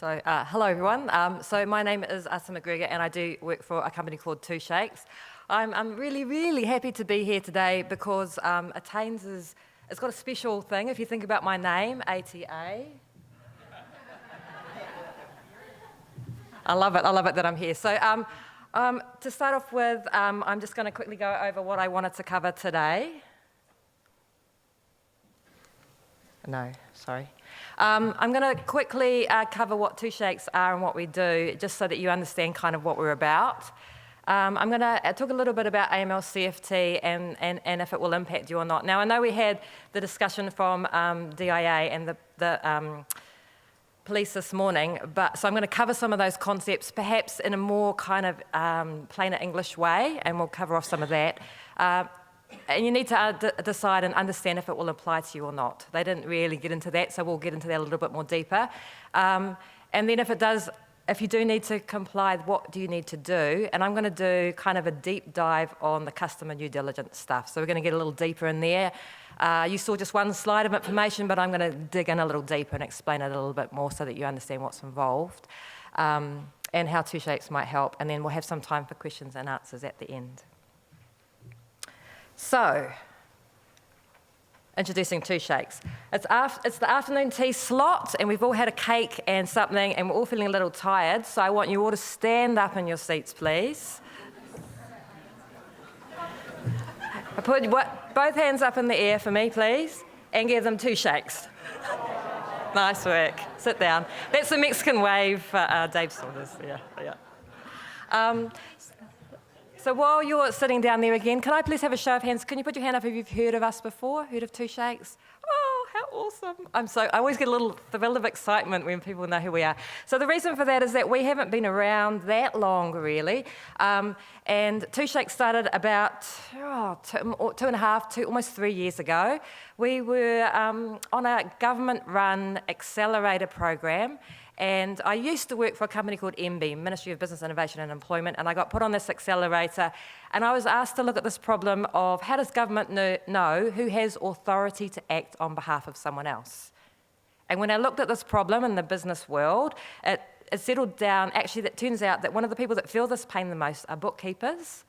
Hello everyone. So my name is Asa McGregor and I do work for a company called 2Shakes. I'm really happy to be here today because ATAINZ it's got a special thing. If you think about my name, ATA. I love it that I'm here. So to start off with, I'm just going to quickly go over what I wanted to cover today. No, sorry. I'm going to quickly cover what 2Shakes are and what we do, just so that you understand kind of what we're about. I'm going to talk a little bit about AML CFT and if it will impact you or not. Now, I know we had the discussion from DIA and the police this morning, so I'm going to cover some of those concepts, perhaps in a more kind of plainer English way, and we'll cover off some of that. And you need to decide and understand if it will apply to you or not. They didn't really get into that, so we'll get into that a little bit more deeper. And then if it does, if you do need to comply, what do you need to do? And I'm going to do kind of a deep dive on the customer due diligence stuff. So we're going to get a little deeper in there. You saw just one slide of information, but I'm going to dig in a little deeper and explain it a little bit more so that you understand what's involved and how 2Shakes might help. And then we'll have some time for questions and answers at the end. So, introducing 2Shakes. It's the afternoon tea slot, and we've all had a cake and something, and we're all feeling a little tired, so I want you all to stand up in your seats, please. Put both hands up in the air for me, please, and give them 2 shakes. Nice work. Sit down. That's the Mexican wave for Dave Saunders. Yeah. So while you're sitting down there again, can I please have a show of hands? Can you put your hand up if you've heard of us before? Heard of 2Shakes? Oh, how awesome. I always get a little thrill of excitement when people know who we are. So the reason for that is that we haven't been around that long, really. And 2Shakes started about 2.5, almost 3 years ago. We were on a government-run accelerator program. And I used to work for a company called MB, Ministry of Business Innovation and Employment, and I got put on this accelerator, and I was asked to look at this problem of how does government know who has authority to act on behalf of someone else? And when I looked at this problem in the business world, it settled down, actually, it turns out that one of the people that feel this pain the most are bookkeepers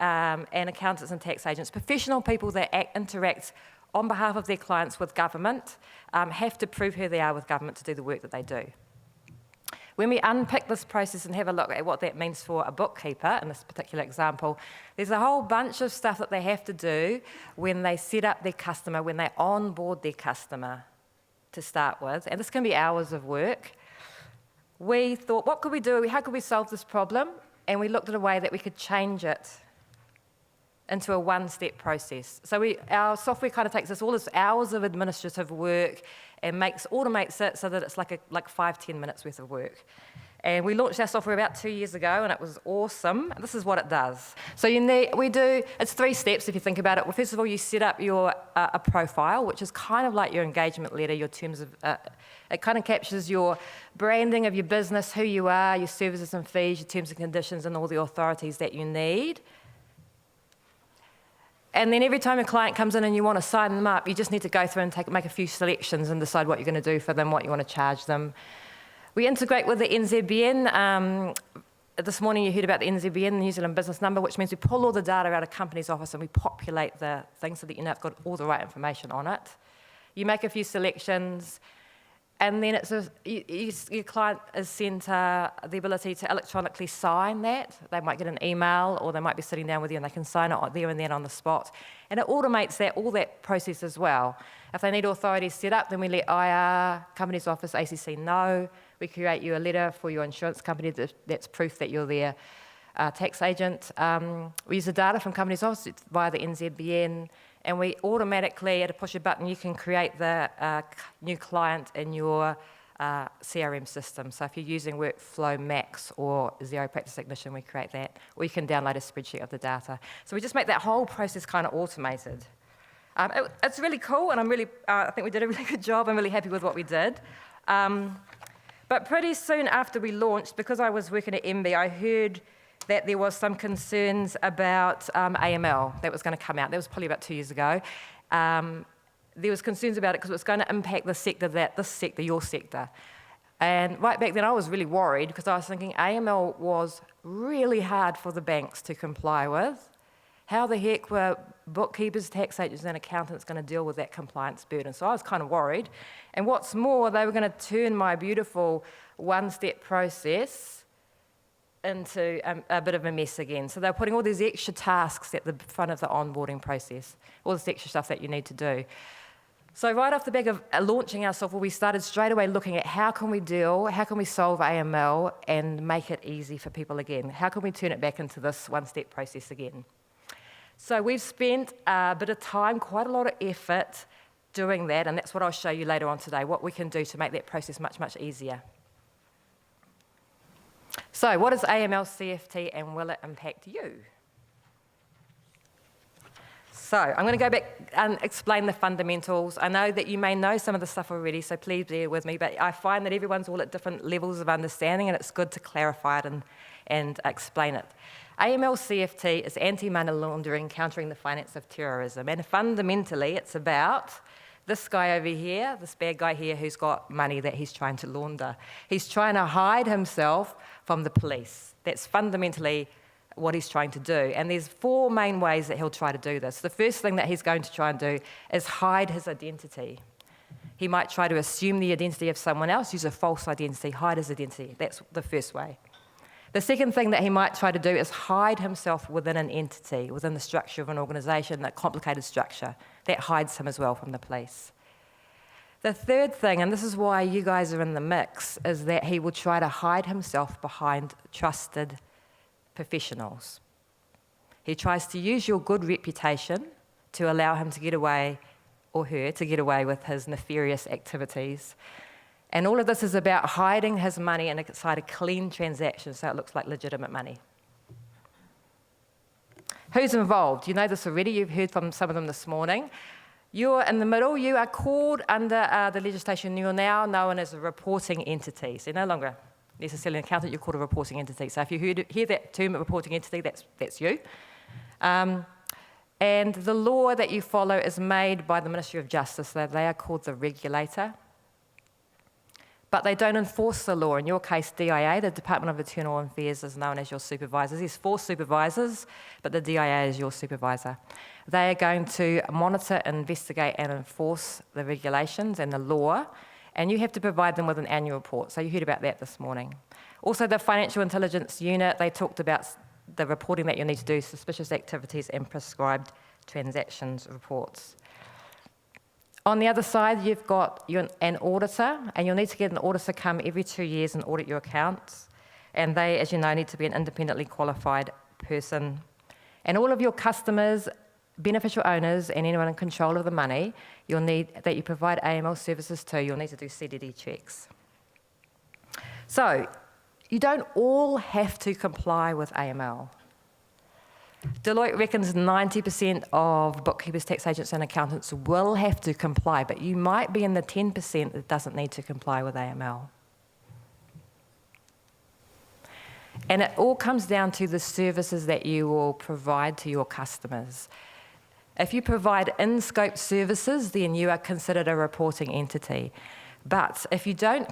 and accountants and tax agents. Professional people that interact on behalf of their clients with government have to prove who they are with government to do the work that they do. When we unpick this process and have a look at what that means for a bookkeeper, in this particular example, there's a whole bunch of stuff that they have to do when they set up their customer, when they onboard their customer to start with, and this can be hours of work. We thought, what could we do? How could we solve this problem? And we looked at a way that we could change it into a one-step process. So our software kind of takes us all this hours of administrative work and automates it so that it's like 5-10 minutes worth of work. And we launched our software about 2 years ago, and it was awesome. This is what it does. So it's 3 steps if you think about it. Well, first of all, you set up your a profile, which is kind of like your engagement letter, your terms of, it kind of captures your branding of your business, who you are, your services and fees, your terms and conditions, and all the authorities that you need. And then every time a client comes in and you want to sign them up, you just need to go through and make a few selections and decide what you're going to do for them, what you want to charge them. We integrate with the NZBN. This morning you heard about the NZBN, the New Zealand Business Number, which means we pull all the data out of company's office and we populate the thing so that you know it's got all the right information on it. You make a few selections, and then your client is sent the ability to electronically sign that. They might get an email, or they might be sitting down with you and they can sign it there and then on the spot. And it automates all that process as well. If they need authority set up, then we let IR, Companies Office, ACC know. We create you a letter for your insurance company that's proof that you're their tax agent. We use the data from Companies Office via the NZBN. And we automatically, at a push a button, you can create the new client in your CRM system. So if you're using Workflow Max or Zero Practice Ignition, we create that. Or you can download a spreadsheet of the data. So we just make that whole process kind of automated. It's really cool, and I think we did a really good job. I'm really happy with what we did. But pretty soon after we launched, because I was working at MB, I heard that there was some concerns about AML that was going to come out. That was probably about 2 years ago. There was concerns about it because it was going to impact the sector, your sector. And right back then I was really worried because I was thinking AML was really hard for the banks to comply with. How the heck were bookkeepers, tax agents and accountants going to deal with that compliance burden? So I was kind of worried. And what's more, they were going to turn my beautiful one-step process into a bit of a mess again. So they're putting all these extra tasks at the front of the onboarding process, all this extra stuff that you need to do. So right off the back of launching our software, we started straight away looking at how can we solve AML and make it easy for people again? How can we turn it back into this one-step process again? So we've spent a bit of time, quite a lot of effort doing that, and that's what I'll show you later on today, what we can do to make that process much, much easier. So what is AML CFT and will it impact you? So I'm going to go back and explain the fundamentals. I know that you may know some of the stuff already, so please bear with me, but I find that everyone's all at different levels of understanding, and it's good to clarify it and explain it. AML CFT is anti-money laundering, countering the finance of terrorism, and fundamentally it's about this guy over here, this bad guy here who's got money that he's trying to launder. He's trying to hide himself from the police. That's fundamentally what he's trying to do. And there's 4 main ways that he'll try to do this. The first thing that he's going to try and do is hide his identity. He might try to assume the identity of someone else, use a false identity, hide his identity. That's the first way. The second thing that he might try to do is hide himself within an entity, within the structure of an organisation, that complicated structure. That hides him as well from the police. The third thing, and this is why you guys are in the mix, is that he will try to hide himself behind trusted professionals. He tries to use your good reputation to allow him to get away, or her, to get away with his nefarious activities. And all of this is about hiding his money inside a clean transaction so it looks like legitimate money. Who's involved? You know this already. You've heard from some of them this morning. You're in the middle. You are called under the legislation. You're now known as a reporting entity. So you're no longer necessarily an accountant. You're called a reporting entity. So if you hear that term, a reporting entity, that's you. And the law that you follow is made by the Ministry of Justice. So they are called the regulator. But they don't enforce the law. In your case, DIA, the Department of Internal Affairs, is known as your supervisors. There's 4 supervisors, but the DIA is your supervisor. They are going to monitor, investigate, and enforce the regulations and the law, and you have to provide them with an annual report. So you heard about that this morning. Also, the Financial Intelligence Unit, they talked about the reporting that you need to do, suspicious activities and prescribed transactions reports. On the other side, you've got an auditor, and you'll need to get an auditor come every 2 years and audit your accounts. And they, as you know, need to be an independently qualified person. And all of your customers, beneficial owners, and anyone in control of the money, you'll need that you provide AML services to. You'll need to do CDD checks. So you don't all have to comply with AML. Deloitte reckons 90% of bookkeepers, tax agents and accountants will have to comply, but you might be in the 10% that doesn't need to comply with AML. And it all comes down to the services that you will provide to your customers. If you provide in-scope services, then you are considered a reporting entity. But if you don't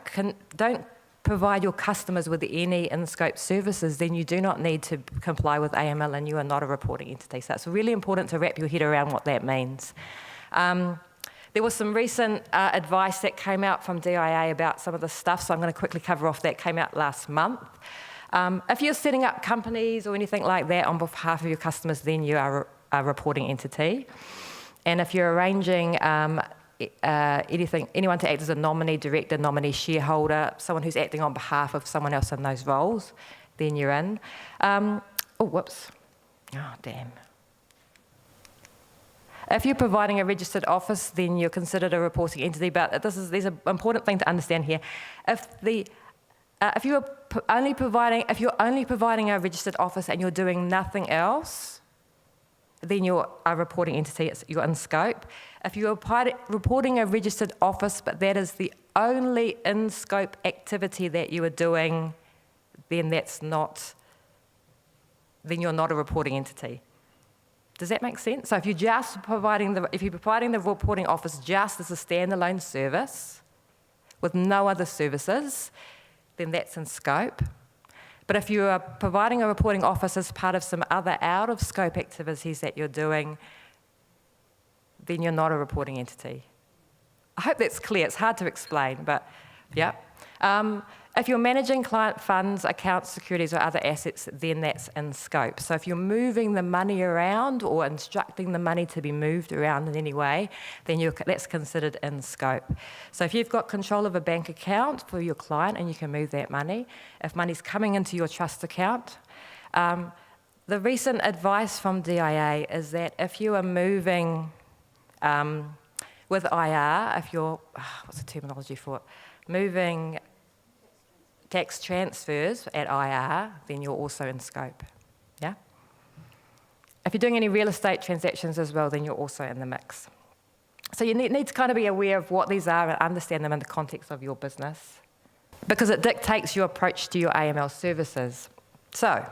provide your customers with any in-scope services, then you do not need to comply with AML and you are not a reporting entity. So it's really important to wrap your head around what that means. There was some recent advice that came out from DIA about some of the stuff, so I'm going to quickly cover off that. Came out last month. If you're setting up companies or anything like that on behalf of your customers, then you are a reporting entity. And if you're arranging anyone to act as a nominee, director, nominee, shareholder, someone who's acting on behalf of someone else in those roles, then you're in. Oh, whoops. Oh, damn. If you're providing a registered office, then you're considered a reporting entity, but there's an important thing to understand here. If you're only providing a registered office and you're doing nothing else, then you're a reporting entity, you're in scope. If you're reporting a registered office, but that is the only in-scope activity that you are doing, then you're not a reporting entity. Does that make sense? So if you're providing the reporting office just as a standalone service, with no other services, then that's in scope. But if you are providing a reporting office as part of some other out-of-scope activities that you're doing, then you're not a reporting entity. I hope that's clear. It's hard to explain, but yeah. If you're managing client funds, accounts, securities, or other assets, then that's in scope. So if you're moving the money around or instructing the money to be moved around in any way, then that's considered in scope. So if you've got control of a bank account for your client and you can move that money, if money's coming into your trust account, the recent advice from DIA is that if you are moving with IR, if you're, what's the terminology for it? Moving tax transfers at IR, then you're also in scope, yeah? If you're doing any real estate transactions as well, then you're also in the mix. So you need to kind of be aware of what these are and understand them in the context of your business, because it dictates your approach to your AML services. So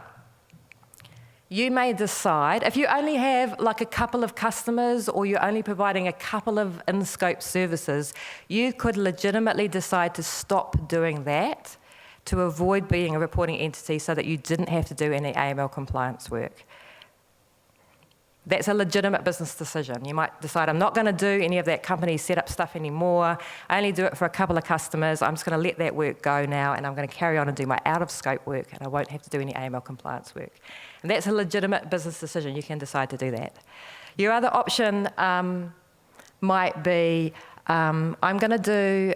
you may decide, if you only have like a couple of customers or you're only providing a couple of in-scope services, you could legitimately decide to stop doing that to avoid being a reporting entity so that you didn't have to do any AML compliance work. That's a legitimate business decision. You might decide, I'm not going to do any of that company setup stuff anymore. I only do it for a couple of customers. I'm just going to let that work go now, and I'm going to carry on and do my out-of-scope work, and I won't have to do any AML compliance work. And that's a legitimate business decision. You can decide to do that. Your other option might be, I'm going to do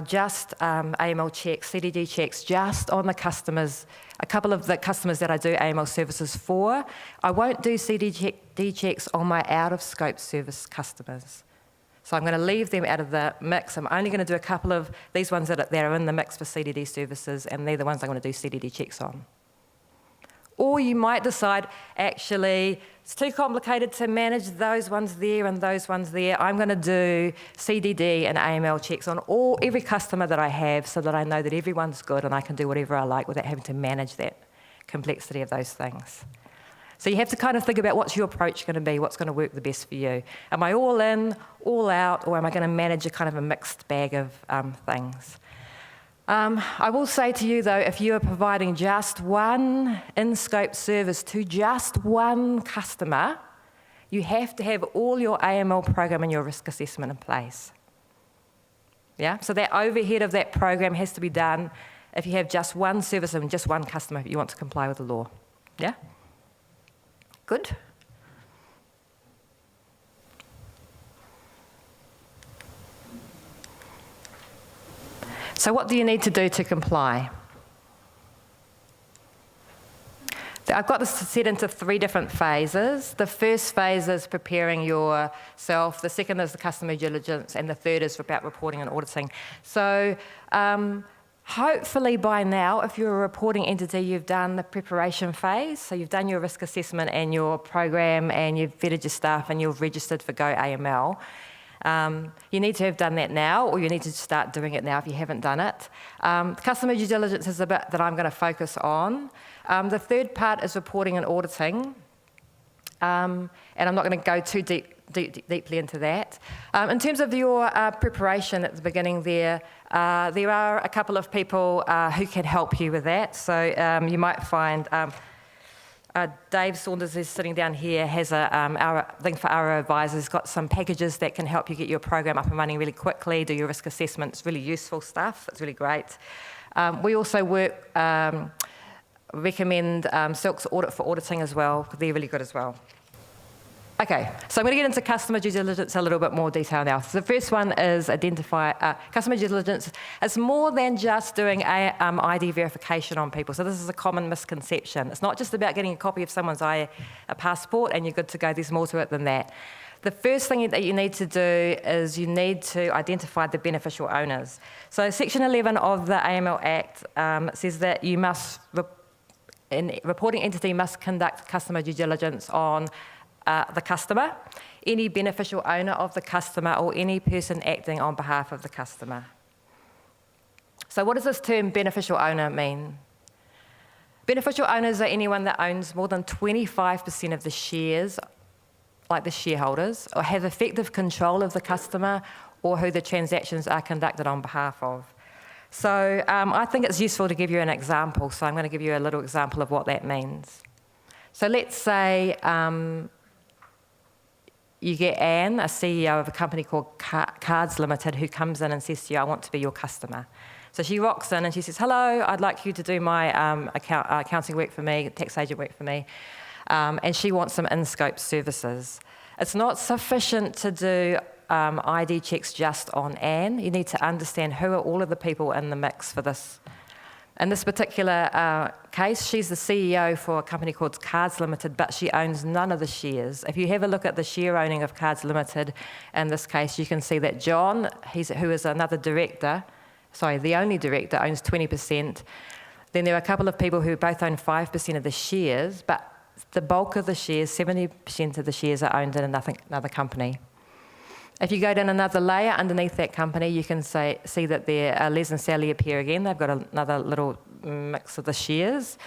just AML checks, CDD checks, just on the customers, a couple of the customers that I do AML services for. I won't do CDD checks on my out-of-scope service customers. So I'm going to leave them out of the mix. I'm only going to do a couple of these ones that are in the mix for CDD services, and they're the ones I'm going to do CDD checks on. Or you might decide, actually, it's too complicated to manage those ones there and those ones there. I'm going to do CDD and AML checks on every customer that I have so that I know that everyone's good and I can do whatever I like without having to manage that complexity of those things. So you have to kind of think about what's your approach going to be, what's going to work the best for you. Am I all in, all out, or am I going to manage a kind of a mixed bag of things? I will say to you, though, if you are providing just one in-scope service to just one customer, you have to have all your AML program and your risk assessment in place. Yeah? So that overhead of that program has to be done if you have just one service and just one customer if you want to comply with the law. Yeah? Good? So what do you need to do to comply? I've got this set into 3 different phases. The first phase is preparing yourself, the second is the customer due diligence, and the third is about reporting and auditing. So hopefully by now, if you're a reporting entity, you've done the preparation phase. So you've done your risk assessment and your program, and you've vetted your staff, and you've registered for Go AML. You need to have done that now, or you need to start doing it now if you haven't done it. Customer due diligence is the bit that I'm going to focus on. The third part is reporting and auditing, and I'm not going to go too deeply into that. In terms of your preparation at the beginning there are a couple of people who can help you with that. So you might find Dave Saunders, who's sitting down here, has our thing for our advisors, got some packages that can help you get your program up and running really quickly, do your risk assessment. It's really useful stuff. It's really great. We also recommend Silk's Audit for Auditing as well. They're really good as well. Okay, so I'm going to get into customer due diligence a little bit more detail now. So the first one is customer due diligence. It's more than just doing ID verification on people. So this is a common misconception. It's not just about getting a copy of someone's a passport and you're good to go. There's more to it than that. The first thing that you need to do is you need to identify the beneficial owners. So Section 11 of the AML Act says that you must, a reporting entity must conduct customer due diligence on the customer, any beneficial owner of the customer, or any person acting on behalf of the customer. So what does this term beneficial owner mean? Beneficial owners are anyone that owns more than 25% of the shares, like the shareholders, or have effective control of the customer or who the transactions are conducted on behalf of. So I think it's useful to give you an example. So I'm going to give you a little example of what that means. So let's say you get Anne, a CEO of a company called Cards Limited, who comes in and says to you, I want to be your customer. So she rocks in and she says, hello, I'd like you to do my accounting work for me, tax agent work for me. And she wants some in-scope services. It's not sufficient to do ID checks just on Anne. You need to understand who are all of the people in the mix for this. In this particular case, she's the CEO for a company called Cards Limited, but she owns none of the shares. If you have a look at the share owning of Cards Limited, in this case, you can see that John, who is another director, the only director, owns 20%. Then there are a couple of people who both own 5% of the shares, but the bulk of the shares, 70% of the shares, are owned in another company. If you go down another layer underneath that company, you can see that there Les and Sally appear again. They've got another little mix of the shares.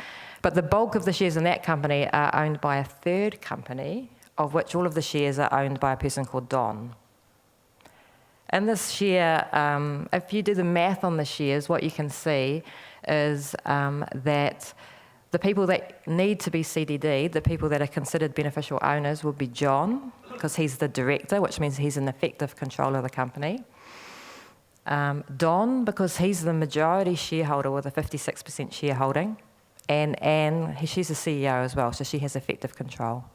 But the bulk of the shares in that company are owned by a third company, of which all of the shares are owned by a person called Don. And this share, if you do the math on the shares, what you can see is that the people that need to be CDD, the people that are considered beneficial owners, will be John, because he's the director, which means he's in effective control of the company. Don, because he's the majority shareholder with a 56% shareholding. And Anne, she's the CEO as well, so she has effective control.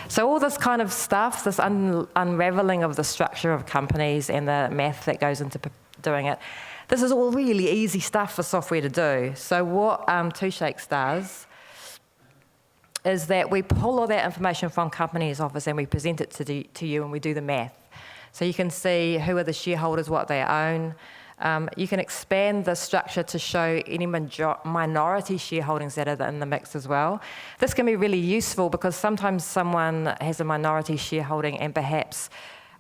So all this kind of stuff, this unraveling of the structure of companies and the math that goes into doing it, this is all really easy stuff for software to do. So what 2Shakes does is that we pull all that information from Companies Office and we present it to you and we do the math. So you can see who are the shareholders, what they own. You can expand the structure to show any minority shareholdings that are in the mix as well. This can be really useful because sometimes someone has a minority shareholding and perhaps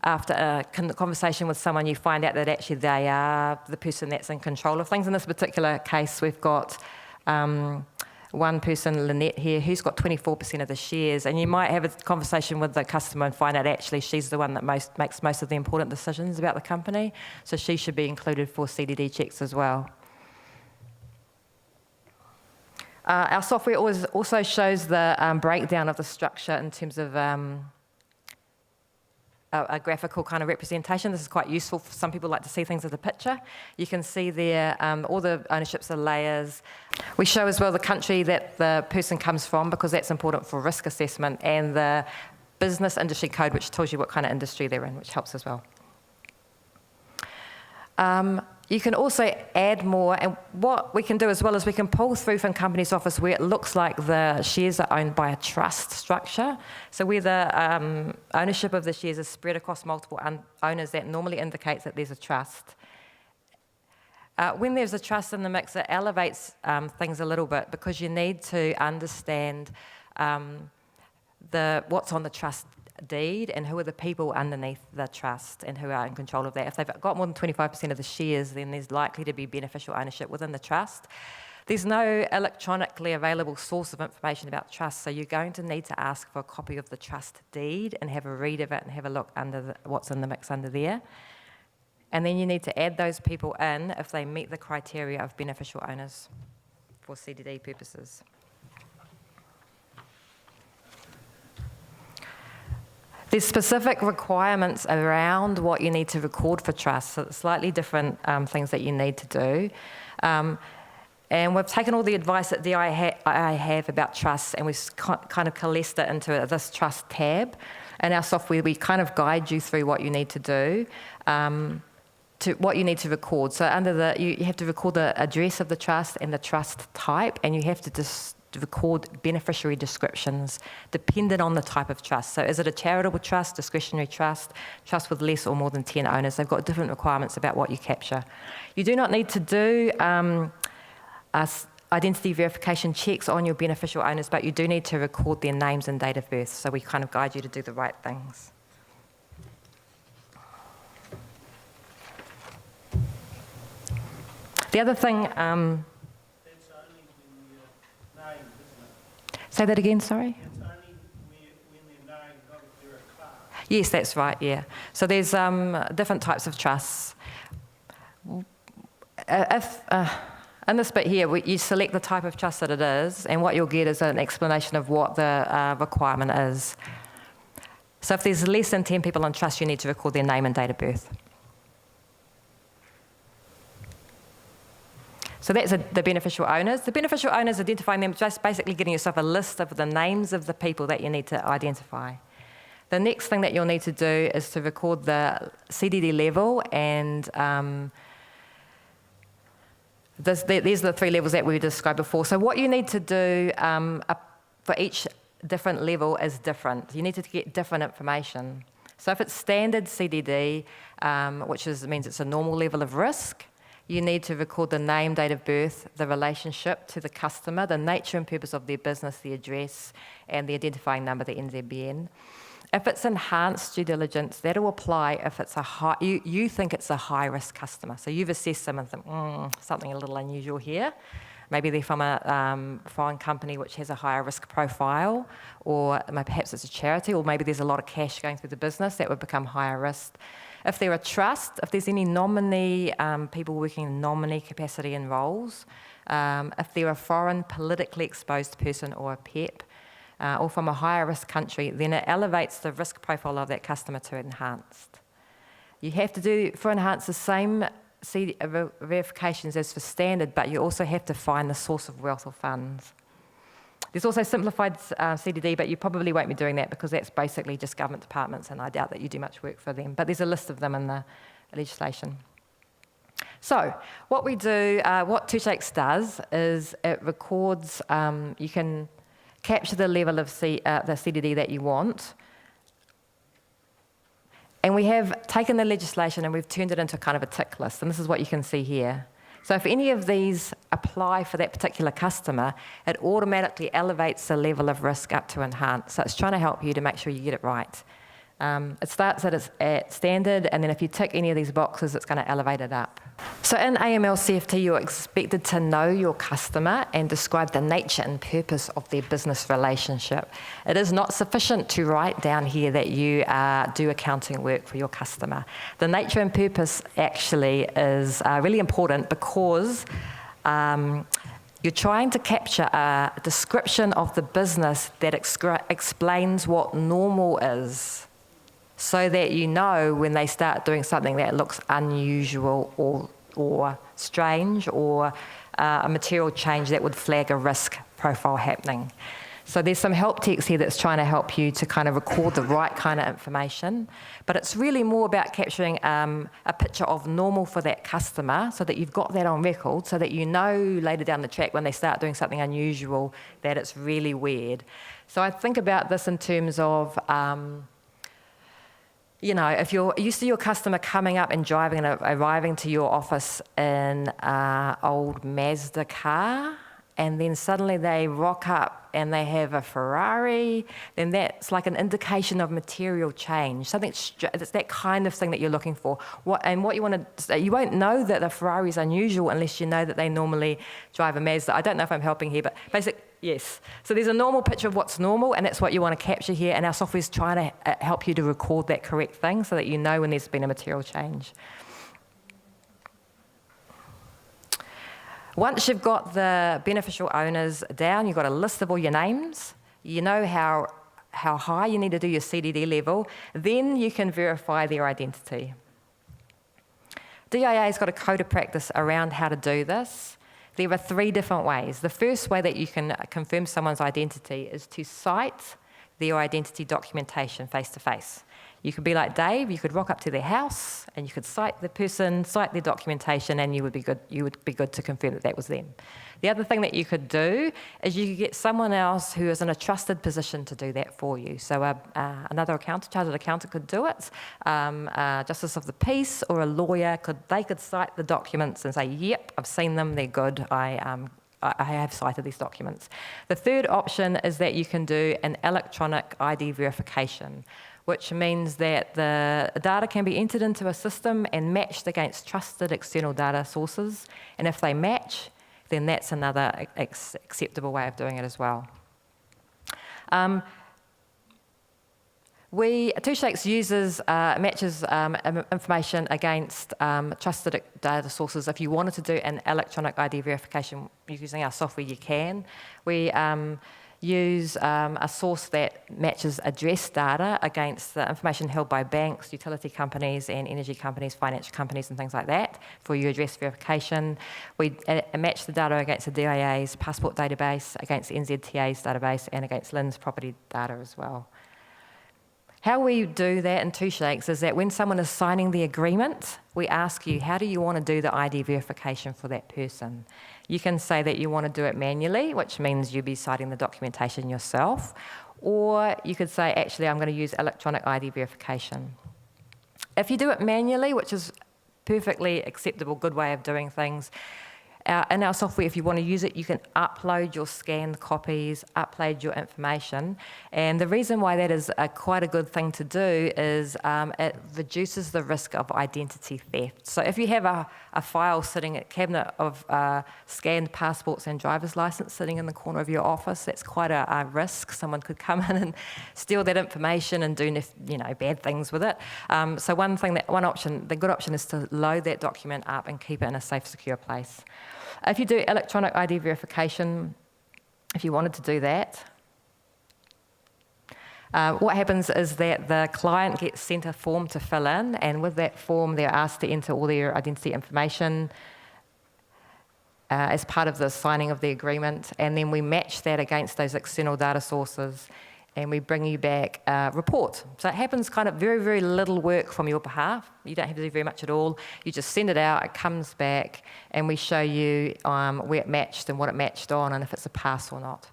after a conversation with someone you find out that actually they are the person that's in control of things. In this particular case, we've got one person, Lynette here, who's got 24% of the shares, and you might have a conversation with the customer and find out actually she's the one that makes most of the important decisions about the company, so she should be included for CDD checks as well. Our software also shows the breakdown of the structure in terms of a graphical kind of representation. This is quite useful. Some people like to see things as a picture. You can see there all the ownerships are layers. We show as well the country that the person comes from because that's important for risk assessment, and the business industry code, which tells you what kind of industry they're in, which helps as well. You can also add more, and what we can do as well is we can pull through from Companies Office where it looks like the shares are owned by a trust structure. So where the ownership of the shares is spread across multiple owners, that normally indicates that there's a trust. When there's a trust in the mix, it elevates things a little bit because you need to understand what's on the trust deed and who are the people underneath the trust and who are in control of that. If they've got more than 25% of the shares, then there's likely to be beneficial ownership within the trust. There's no electronically available source of information about trust, so you're going to need to ask for a copy of the trust deed and have a read of it and have a look under what's in the mix under there. And then you need to add those people in if they meet the criteria of beneficial owners for CDD purposes. There's specific requirements around what you need to record for trust, so it's slightly different things that you need to do. And we've taken all the advice that I have about trusts and we've kind of coalesced it into this trust tab. In our software, we kind of guide you through what you need to do, what you need to record. So under you have to record the address of the trust and the trust type, and you have to record beneficiary descriptions dependent on the type of trust. So is it a charitable trust, discretionary trust, trust with less or more than 10 owners? They've got different requirements about what you capture. You do not need to do identity verification checks on your beneficial owners, but you do need to record their names and date of birth. So we kind of guide you to do the right things. The other thing... Say that again, sorry? It's only when they're named, not if they're a class. Yes, that's right, yeah. So there's different types of trusts. In this bit here, you select the type of trust that it is, and what you'll get is an explanation of what the requirement is. So if there's less than 10 people in trust, you need to record their name and date of birth. So that's the beneficial owners. The beneficial owners, identifying them, just basically getting yourself a list of the names of the people that you need to identify. The next thing that you'll need to do is to record the CDD level, and these are the 3 levels that we described before. So what you need to do for each different level is different. You need to get different information. So if it's standard CDD, which means it's a normal level of risk, you need to record the name, date of birth, the relationship to the customer, the nature and purpose of their business, the address, and the identifying number, the NZBN. If it's enhanced due diligence, that will apply if it's you think it's a high-risk customer. So you've assessed them and think, something a little unusual here. Maybe they're from a foreign company which has a higher risk profile, or perhaps it's a charity, or maybe there's a lot of cash going through the business, that would become higher risk. If they're a trust, if there's any nominee, people working in nominee capacity and roles, if they're a foreign politically exposed person or a PEP, or from a higher risk country, then it elevates the risk profile of that customer to enhanced. You have to do, for enhanced, the same verifications as for standard, but you also have to find the source of wealth or funds. There's also simplified CDD, but you probably won't be doing that because that's basically just government departments, and I doubt that you do much work for them. But there's a list of them in the legislation. So what we do, what 2Shakes does is it records, you can capture the level of the CDD that you want. And we have taken the legislation and we've turned it into kind of a tick list. And this is what you can see here. So if any of these apply for that particular customer, it automatically elevates the level of risk up to enhanced. So it's trying to help you to make sure you get it right. It starts at standard, and then if you tick any of these boxes, it's going to elevate it up. So in AML CFT, you're expected to know your customer and describe the nature and purpose of their business relationship. It is not sufficient to write down here that you do accounting work for your customer. The nature and purpose actually is really important because you're trying to capture a description of the business that explains what normal is, so that you know when they start doing something that looks unusual or strange, or a material change that would flag a risk profile happening. So there's some help text here that's trying to help you to kind of record the right kind of information, but it's really more about capturing a picture of normal for that customer, so that you've got that on record, so that you know later down the track when they start doing something unusual that it's really weird. So I think about this in terms of you know, if you're used to your customer coming up and driving and arriving to your office in an old Mazda car, and then suddenly they rock up and they have a Ferrari, then that's like an indication of material change. Something it's that kind of thing that you're looking for. What you want to, you won't know that the Ferrari is unusual unless you know that they normally drive a Mazda. I don't know if I'm helping here, but yes. So there's a normal picture of what's normal, and that's what you want to capture here, and our software is trying to help you to record that correct thing so that you know when there's been a material change. Once you've got the beneficial owners down, you've got a list of all your names, you know how high you need to do your CDD level, then you can verify their identity. DIA's got a code of practice around how to do this. There are 3 different ways. The first way that you can confirm someone's identity is to cite their identity documentation face-to-face. You could be like Dave, you could rock up to their house and you could cite the person, cite their documentation, and you would be good to confirm that that was them. The other thing that you could do is you could get someone else who is in a trusted position to do that for you. So another chartered accountant could do it, justice of the peace or a lawyer, they could cite the documents and say, yep, I've seen them, they're good, I have cited these documents. The third option is that you can do an electronic ID verification, which means that the data can be entered into a system and matched against trusted external data sources. And if they match, then that's another acceptable way of doing it as well. 2Shakes matches information against trusted data sources. If you wanted to do an electronic ID verification using our software, you can. We use a source that matches address data against the information held by banks, utility companies and energy companies, financial companies and things like that for your address verification. We match the data against the DIA's passport database, against the NZTA's database and against LIN's property data as well. How we do that in 2Shakes is that when someone is signing the agreement, we ask you, how do you want to do the ID verification for that person? You can say that you want to do it manually, which means you'll be citing the documentation yourself, or you could say, actually, I'm going to use electronic ID verification. If you do it manually, which is perfectly acceptable, good way of doing things, in our software, if you want to use it, you can upload your scanned copies, upload your information. And the reason why that is quite a good thing to do is it reduces the risk of identity theft. So if you have a file sitting, a cabinet of scanned passports and driver's license sitting in the corner of your office, that's quite a risk. Someone could come in and steal that information and do bad things with it. So the good option is to load that document up and keep it in a safe, secure place. If you do electronic ID verification, if you wanted to do that, what happens is that the client gets sent a form to fill in, and with that form, they're asked to enter all their identity information as part of the signing of the agreement, and then we match that against those external data sources, and we bring you back a report. So it happens kind of very, very little work from your behalf. You don't have to do very much at all. You just send it out, it comes back, and we show you where it matched and what it matched on and if it's a pass or not.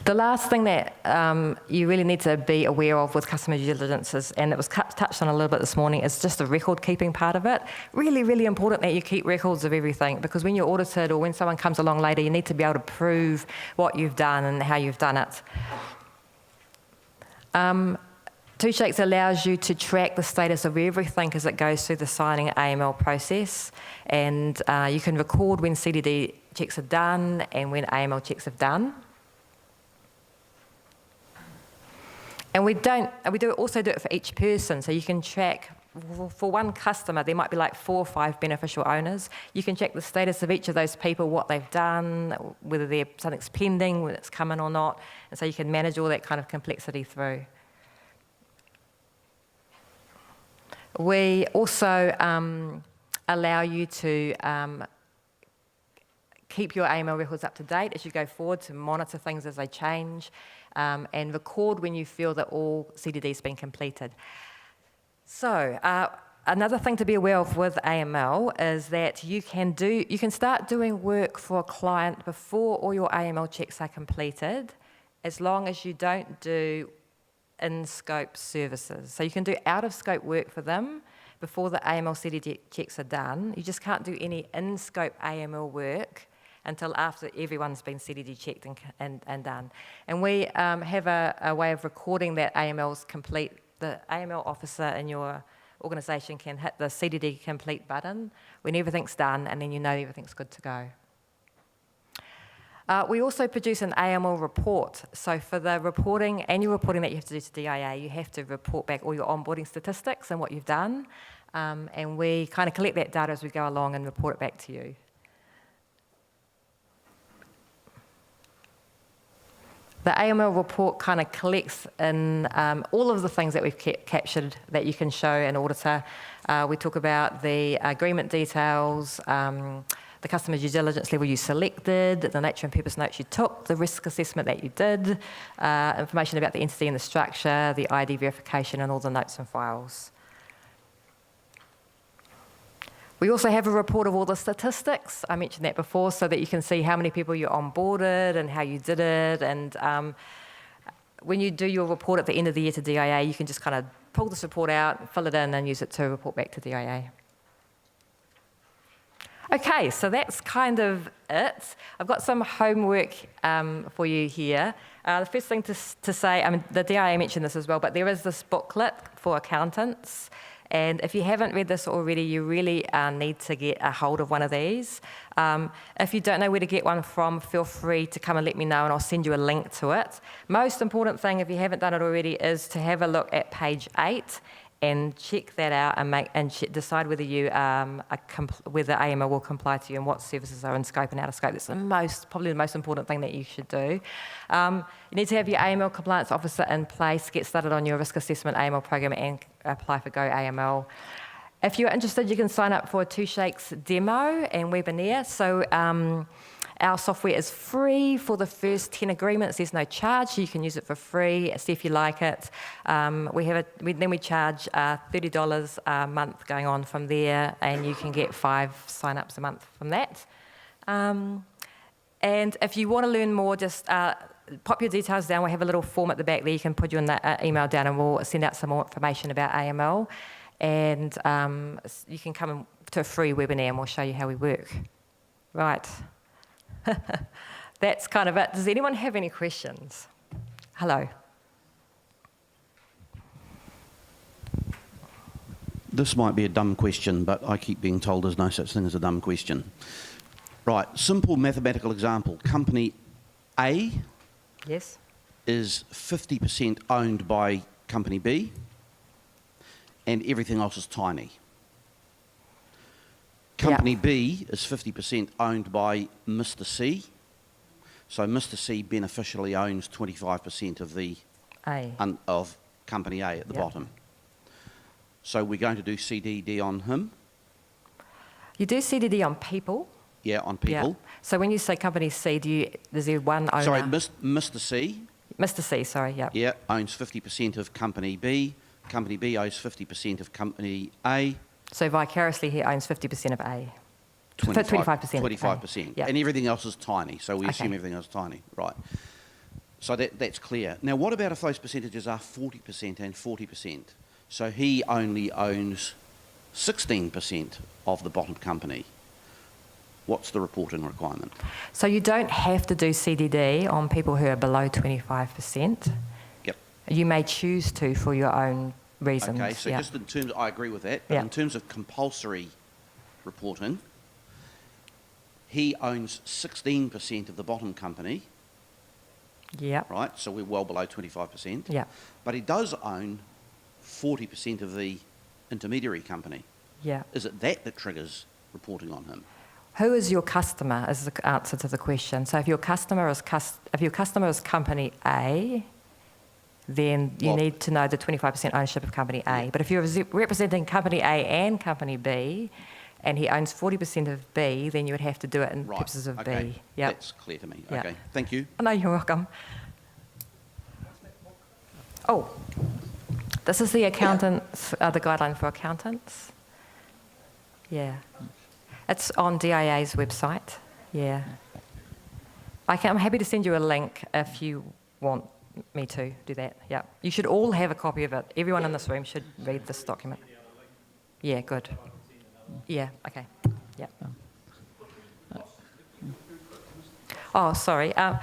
The last thing that you really need to be aware of with customer due diligence is, and it was touched on a little bit this morning, is just the record keeping part of it. Really, really important that you keep records of everything, because when you're audited or when someone comes along later, you need to be able to prove what you've done and how you've done it. 2Shakes allows you to track the status of everything as it goes through the signing AML process, and you can record when CDD checks are done and when AML checks are done. And we also do it for each person, so you can track, for one customer, there might be like 4 or 5 beneficial owners. You can check the status of each of those people, what they've done, whether something's pending, whether it's coming or not, and so you can manage all that kind of complexity through. We also allow you to keep your AML records up to date as you go forward, to monitor things as they change, and record when you feel that all CDD has been completed. So another thing to be aware of with AML is that you can start doing work for a client before all your AML checks are completed, as long as you don't do in-scope services. So you can do out-of-scope work for them before the AML CDD checks are done. You just can't do any in-scope AML work until after everyone's been CDD checked and done. And we have a way of recording that AML's complete. The AML officer in your organisation can hit the CDD complete button when everything's done, and then you know everything's good to go. We also produce an AML report. So for the annual reporting that you have to do to DIA, you have to report back all your onboarding statistics and what you've done, and we kind of collect that data as we go along and report it back to you. The AML report kind of collects in all of the things that we've captured that you can show an auditor. We talk about the agreement details, the customer due diligence level you selected, the nature and purpose notes you took, the risk assessment that you did, information about the entity and the structure, the ID verification, and all the notes and files. We also have a report of all the statistics. I mentioned that before, so that you can see how many people you onboarded and how you did it. And when you do your report at the end of the year to DIA, you can just kind of pull this report out, fill it in, and use it to report back to DIA. Okay, so that's kind of it. I've got some homework for you here. The first thing to say, I mean, the DIA mentioned this as well, but there is this booklet for accountants. And if you haven't read this already, you really need to get a hold of one of these. If you don't know where to get one from, feel free to come and let me know, and I'll send you a link to it. Most important thing, if you haven't done it already, is to have a look at page 8 and check that out and decide whether whether AML will comply to you and what services are in scope and out of scope. That's probably the most important thing that you should do. You need to have your AML compliance officer in place, get started on your risk assessment AML program, and apply for Go AML. If you're interested, you can sign up for a 2Shakes demo and webinar. So our software is free for the first 10 agreements. There's no charge. You can use it for free, see if you like it. Then we charge $30 a month going on from there, and you can get 5 sign-ups a month from that. And if you want to learn more, just pop your details down. We have a little form at the back there. You can put your email down, and we'll send out some more information about AML. And you can come to a free webinar, and we'll show you how we work. Right. That's kind of it. Does anyone have any questions? Hello. This might be a dumb question, but I keep being told there's no such thing as a dumb question. Right, simple mathematical example. Company A Yes. is 50% owned by Company B, and everything else is tiny. Company B is 50% owned by Mr. C. So Mr. C beneficially owns 25% of the of Company A at the bottom. So we're going to do CDD on him. You do CDD on people. Yeah, on people. Yeah. So when you say Company C, is there one owner? Sorry, Mr. C. Mr. C, sorry, yeah. Yeah, owns 50% of Company B. Company B owns 50% of Company A. So vicariously, he owns 50% of A. 25%. 25%. Yeah. And everything else is tiny, so we assume everything else is tiny. Right. So that's clear. Now, what about if those percentages are 40% and 40%? So he only owns 16% of the bottom company. What's the reporting requirement? So you don't have to do CDD on people who are below 25%. Yep. You may choose to for your own reasons. Okay, so just in terms, I agree with that, but in terms of compulsory reporting, he owns 16% of the bottom company. Yeah. Right, so we're well below 25%. Yeah. But he does own 40% of the intermediary company. Yeah. Is it that triggers reporting on him? Who is your customer is the answer to the question. So if your customer is Company A, then you need to know the 25% ownership of Company A. But if you're representing Company A and Company B, and he owns 40% of B, then you would have to do it in purposes of B. Yep. That's clear to me. Okay, thank you. Oh, no, you're welcome. Oh, this is the accountants, the guideline for accountants. Yeah. It's on DIA's website. Yeah. I'm happy to send you a link if you want me to do that. Yeah. You should all have a copy of it. Everyone in this room should read this document. Yeah, good. Yeah, okay. Yeah. Oh, sorry. The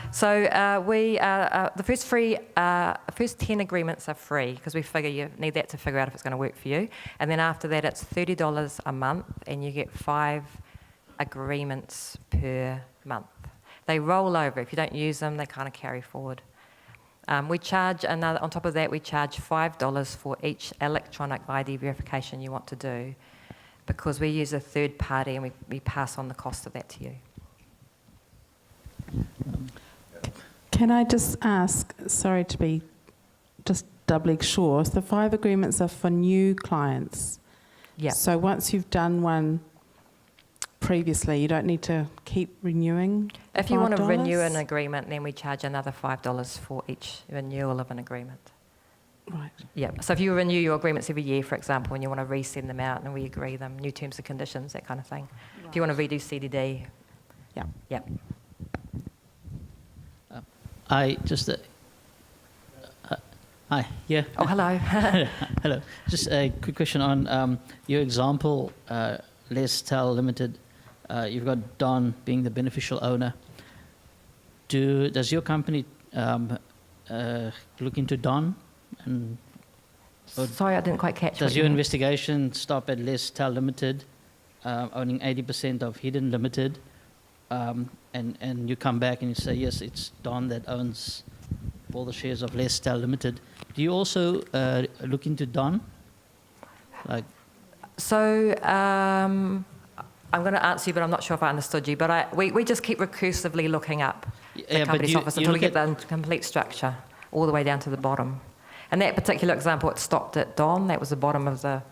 first 10 agreements are free because we figure you need that to figure out if it's going to work for you. And then after that, it's $30 a month, and you get 5 agreements per month. They roll over. If you don't use them, they kind of carry forward. We charge on top of that, we charge $5 for each electronic ID verification you want to do, because we use a third party and we pass on the cost of that to you. Can I just ask, sorry to be just doubly sure, so the 5 agreements are for new clients? Yeah. So once you've done one previously, you don't need to keep renewing? If you want to renew an agreement, then we charge another $5 for each renewal of an agreement. Right. Yeah. So if you renew your agreements every year, for example, and you want to resend them out and we agree them, new terms and conditions, that kind of thing. Right. If you want to redo CDD. Yeah. Yeah. Hi, yeah. Oh, hello. Hello. Just a quick question on your example, Let's Tell Limited. You've got Don being the beneficial owner. Does your company look into Don? And Sorry, I didn't quite catch. Does what your you meant. investigation stop at Les Tell Limited, owning 80% of Hidden Limited, and you come back and you say, yes, it's Don that owns all the shares of Les Tell Limited. Do you also look into Don? Like, So I'm going to answer you, but I'm not sure if I understood you. But we just keep recursively looking up the Yeah, but company's you- office you until we look get the complete structure, all the way down to the bottom. And that particular example, it stopped at Don. That was the bottom of the...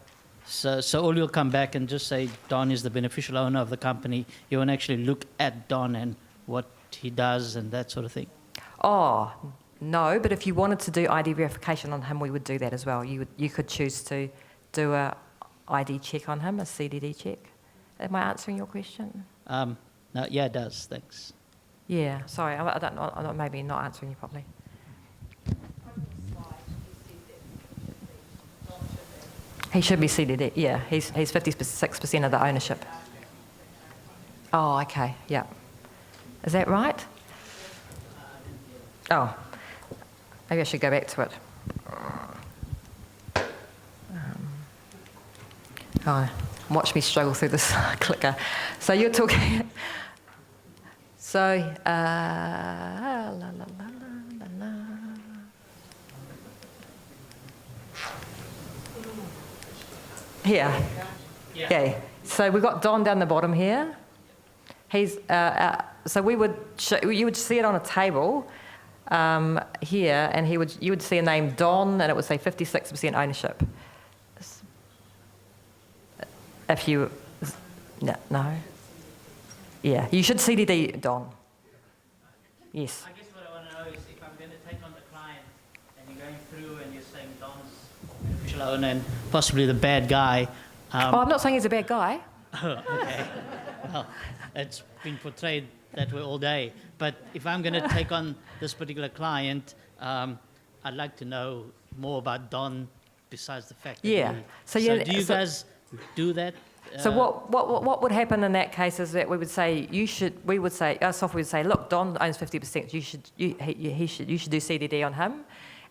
so all you'll come back and just say Don is the beneficial owner of the company. You won't actually look at Don and what he does and that sort of thing. Oh, no, but if you wanted to do ID verification on him, we would do that as well. You could choose to do a ID check on him, a CDD check. Am I answering your question? No, yeah, it does. Thanks. Yeah, sorry, I don't know, I'm maybe not answering you properly. He should be CDD, yeah, he's 56% of the ownership. Oh, okay, yeah. Is that right? Oh, maybe I should go back to it. Oh, watch me struggle through this clicker. So you're talking... So, la, la, la, la, la. Here. Yeah. So we've got Don down the bottom here. He's so you would see it on a table here, and you would see a name Don, and it would say 56% ownership. If you no. Yeah, you should CDD Don. Yes. I guess what I want to know is if I'm going to take on the client and you're going through and you're saying Don's beneficial owner and possibly the bad guy. Oh, I'm not saying he's a bad guy. Okay. Well, it's been portrayed that way all day. But if I'm going to take on this particular client, I'd like to know more about Don besides the fact that Yeah. So do you guys do that? So what would happen in that case is that we would say our software would say, look, Don owns 50%. You should do CDD on him,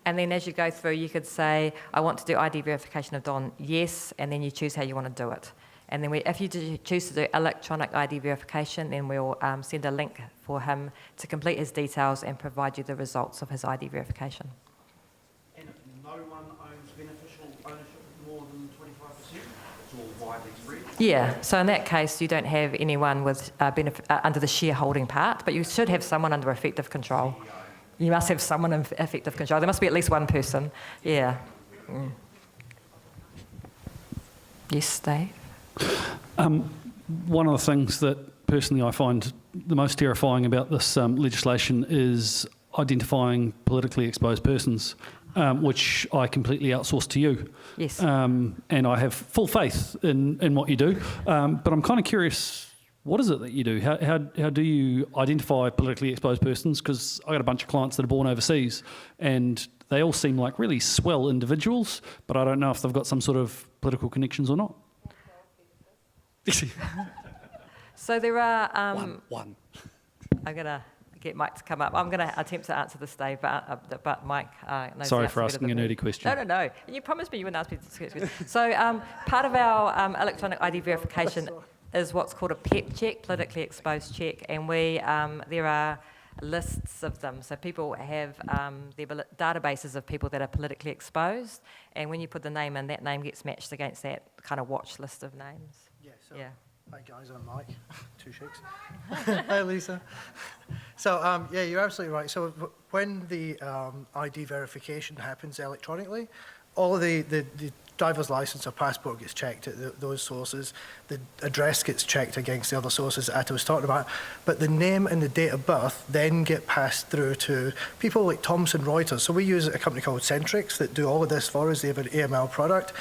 and then as you go through, you could say, I want to do ID verification of Don, yes, and then you choose how you want to do it. And then if you choose to do electronic ID verification, then we'll send a link for him to complete his details and provide you the results of his ID verification. And if no one owns beneficial ownership of more than 25%, it's all widely spread. Yeah, so in that case, you don't have anyone with under the shareholding part, but you should have someone under effective control. You must have someone in effective control. There must be at least one person. Yeah. Mm. Yes, Dave? One of the things that personally I find the most terrifying about this legislation is identifying politically exposed persons, which I completely outsource to you. Yes. And I have full faith in what you do. But I'm kind of curious, what is it that you do? How do you identify politically exposed persons? Because I got a bunch of clients that are born overseas and they all seem like really swell individuals, but I don't know if they've got some sort of political connections or not. So there are... One. I'm going to get Mike to come up. I'm going to attempt to answer this, Dave, but Mike knows Sorry the for answer asking better a than me. nerdy question. No. And you promised me you wouldn't ask me this question. So part of our electronic ID verification is what's called a PEP check, politically exposed check, and there are lists of them. So people have their databases of people that are politically exposed, and when you put the name in, that name gets matched against that kind of watch list of names. Yeah, so Yeah. Hi guys, I'm Mike, 2Shakes. Hi Lisa. So yeah, you're absolutely right. So when the ID verification happens electronically, all the driver's license or passport gets checked at those sources, the address gets checked against the other sources that Atta was talking about, but the name and the date of birth then get passed through to people like Thomson Reuters. So we use a company called Centrix that do all of this for us. They have an AML product.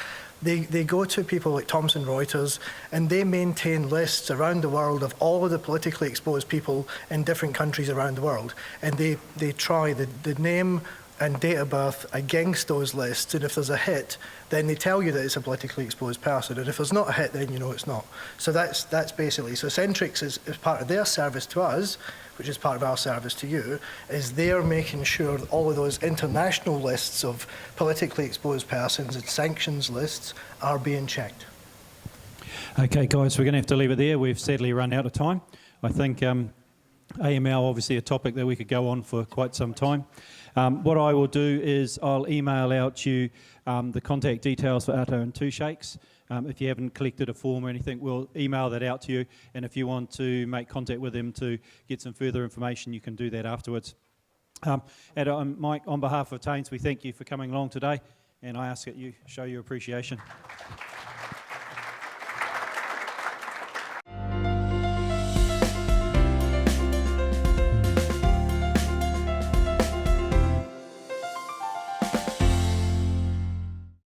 They go to people like Thomson Reuters and they maintain lists around the world of all of the politically exposed people in different countries around the world. And they try the name and date of birth against those lists, and if there's a hit, then they tell you that it's a politically exposed person, and if there's not a hit, then you know it's not. So that's basically, so Centrix is part of their service to us, which is part of our service to you, is they're making sure that all of those international lists of politically exposed persons and sanctions lists are being checked. Okay, guys, we're going to have to leave it there. We've sadly run out of time. I think AML, obviously a topic that we could go on for quite some time. What I will do is I'll email out to you the contact details for ATO and 2Shakes. If you haven't collected a form or anything, we'll email that out to you. And if you want to make contact with them to get some further information, you can do that afterwards. Mike, on behalf of ATAINZ, we thank you for coming along today, and I ask that you show your appreciation.